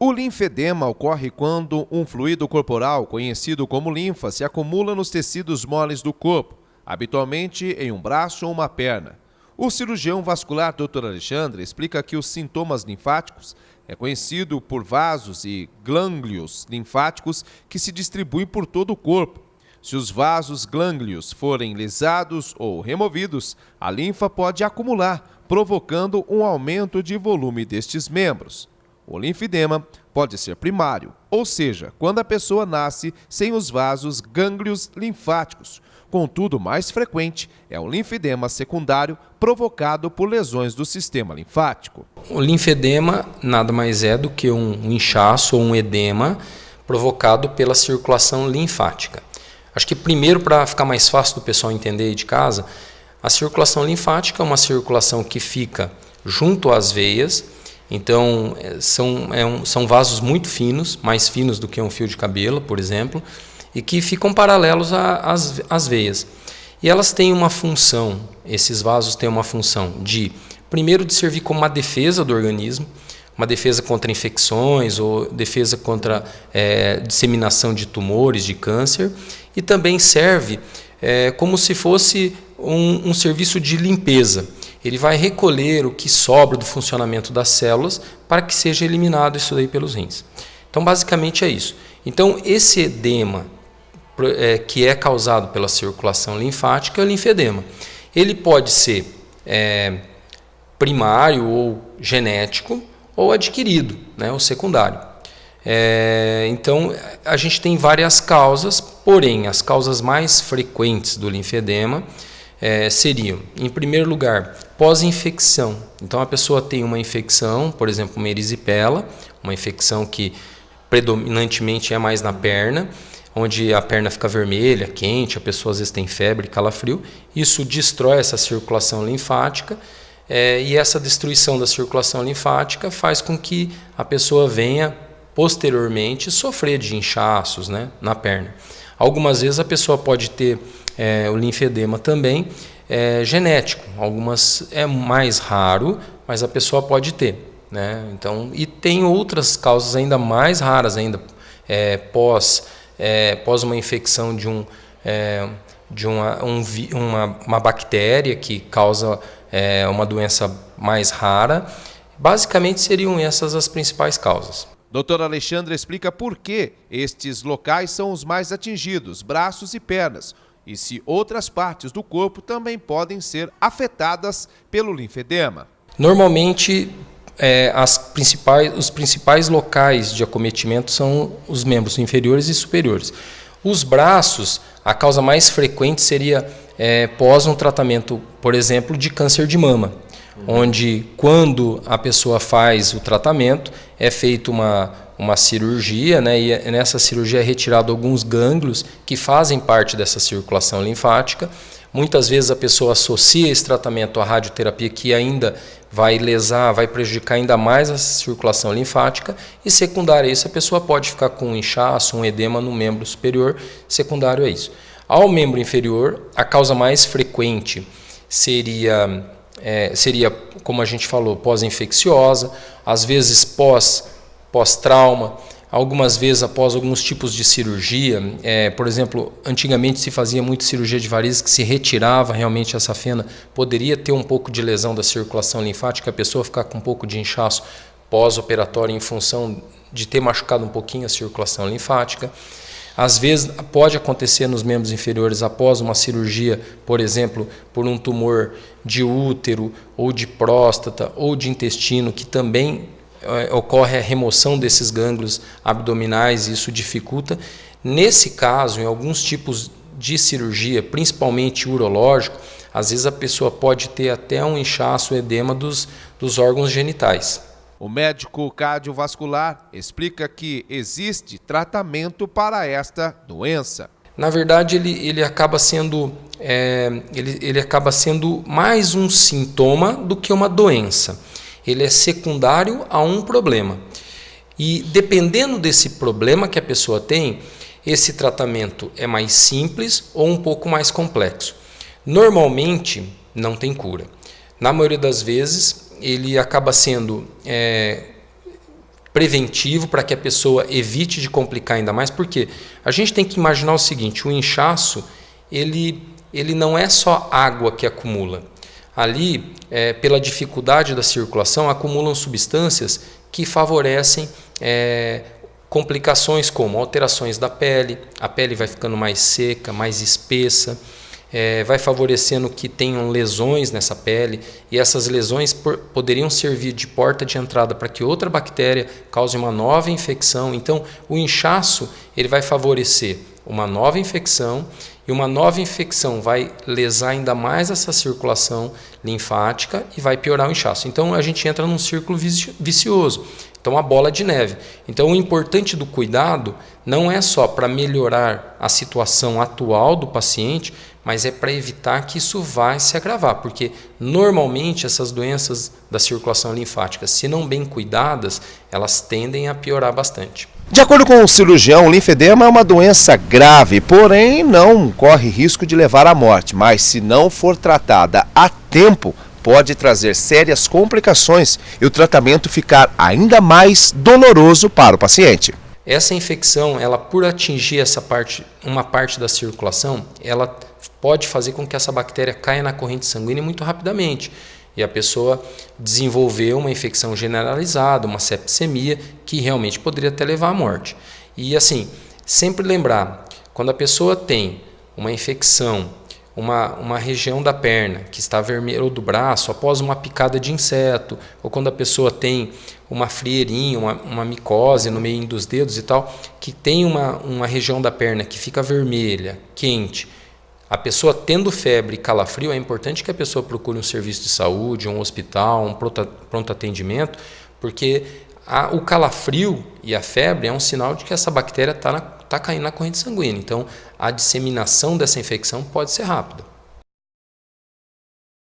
O linfedema ocorre quando um fluido corporal, conhecido como linfa, se acumula nos tecidos moles do corpo, habitualmente em um braço ou uma perna. O cirurgião vascular Dr. Alexandre explica que os sintomas linfáticos é conhecido por vasos e glânglios linfáticos que se distribuem por todo o corpo. Se os vasos glânglios forem lisados ou removidos, a linfa pode acumular, provocando um aumento de volume destes membros. O linfedema pode ser primário, ou seja, quando a pessoa nasce sem os vasos gânglios linfáticos. Contudo, mais frequente é o linfedema secundário provocado por lesões do sistema linfático. O linfedema nada mais é do que um inchaço ou um edema provocado pela circulação linfática. Acho que primeiro, para ficar mais fácil do pessoal entender aí de casa, a circulação linfática é uma circulação que fica junto às veias. Então, são vasos muito finos, mais finos do que um fio de cabelo, por exemplo, e que ficam paralelos às veias. E elas têm uma função, esses vasos têm uma função primeiro, de servir como uma defesa do organismo, uma defesa contra infecções ou defesa contra disseminação de tumores, de câncer, e também serve como se fosse um serviço de limpeza. Ele vai recolher o que sobra do funcionamento das células para que seja eliminado isso daí pelos rins. Então, basicamente é isso. Então, esse edema que é causado pela circulação linfática é o linfedema. Ele pode ser primário ou genético ou adquirido, né, ou secundário. Então, a gente tem várias causas, porém, as causas mais frequentes do linfedema seriam, em primeiro lugar, pós-infecção. Então, a pessoa tem uma infecção, por exemplo, uma erisipela, uma infecção que predominantemente é mais na perna, onde a perna fica vermelha, quente, a pessoa às vezes tem febre, calafrio. Isso destrói essa circulação linfática, e essa destruição da circulação linfática faz com que a pessoa venha, posteriormente, sofrer de inchaços, né, na perna. Algumas vezes a pessoa pode ter o linfedema também genético. Algumas é mais raro, mas a pessoa pode ter, né? Então, e tem outras causas ainda mais raras ainda, pós uma infecção de uma bactéria que causa uma doença mais rara. Basicamente seriam essas as principais causas. Dr. Alexandre explica por que estes locais são os mais atingidos, braços e pernas, e se outras partes do corpo também podem ser afetadas pelo linfedema. Normalmente, os principais locais de acometimento são os membros inferiores e superiores. Os braços, a causa mais frequente seria pós um tratamento, por exemplo, de câncer de mama, onde, quando a pessoa faz o tratamento, é feita uma cirurgia, né, e nessa cirurgia é retirado alguns gânglios que fazem parte dessa circulação linfática. Muitas vezes a pessoa associa esse tratamento à radioterapia, que ainda vai prejudicar ainda mais a circulação linfática, e secundário a isso, a pessoa pode ficar com um inchaço, um edema no membro superior, secundário a isso. Ao membro inferior, a causa mais frequente seria, como a gente falou, pós-infecciosa, às vezes pós-trauma, algumas vezes após alguns tipos de cirurgia. Por exemplo, antigamente se fazia muito cirurgia de varizes, que se retirava realmente essa fenda, poderia ter um pouco de lesão da circulação linfática, a pessoa ficar com um pouco de inchaço pós-operatório em função de ter machucado um pouquinho a circulação linfática. Às vezes pode acontecer nos membros inferiores após uma cirurgia, por exemplo, por um tumor de útero, ou de próstata, ou de intestino, que também ocorre a remoção desses gânglios abdominais, e isso dificulta. Nesse caso, em alguns tipos de cirurgia, principalmente urológico, às vezes a pessoa pode ter até um inchaço, edema dos órgãos genitais. O médico cardiovascular explica que existe tratamento para esta doença. Na verdade, ele acaba sendo mais um sintoma do que uma doença. Ele é secundário a um problema. E dependendo desse problema que a pessoa tem, esse tratamento é mais simples ou um pouco mais complexo. Normalmente, não tem cura. Na maioria das vezes, ele acaba sendo preventivo para que a pessoa evite de complicar ainda mais, porque a gente tem que imaginar o seguinte: o inchaço ele não é só água que acumula. Ali, pela dificuldade da circulação, acumulam substâncias que favorecem complicações como alterações da pele, a pele vai ficando mais seca, mais espessa, vai favorecendo que tenham lesões nessa pele, e essas lesões poderiam servir de porta de entrada para que outra bactéria cause uma nova infecção. Então, o inchaço ele vai favorecer uma nova infecção, e uma nova infecção vai lesar ainda mais essa circulação linfática e vai piorar o inchaço. Então, a gente entra num círculo vicioso. Então, uma bola de neve. Então, o importante do cuidado não é só para melhorar a situação atual do paciente, mas é para evitar que isso vá se agravar, porque normalmente essas doenças da circulação linfática, se não bem cuidadas, elas tendem a piorar bastante. De acordo com o cirurgião, o linfedema é uma doença grave, porém não corre risco de levar à morte, mas se não for tratada a tempo, pode trazer sérias complicações e o tratamento ficar ainda mais doloroso para o paciente. Essa infecção, ela por atingir uma parte da circulação, ela pode fazer com que essa bactéria caia na corrente sanguínea muito rapidamente. E a pessoa desenvolveu uma infecção generalizada, uma septicemia, que realmente poderia até levar à morte. E assim, sempre lembrar, quando a pessoa tem uma infecção, uma região da perna que está vermelha, ou do braço, após uma picada de inseto, ou quando a pessoa tem uma frieirinha, uma micose no meio dos dedos e tal, que tem uma região da perna que fica vermelha, quente, a pessoa tendo febre e calafrio, é importante que a pessoa procure um serviço de saúde, um hospital, um pronto atendimento, porque o calafrio e a febre é um sinal de que essa bactéria está caindo na corrente sanguínea. Então, a disseminação dessa infecção pode ser rápida.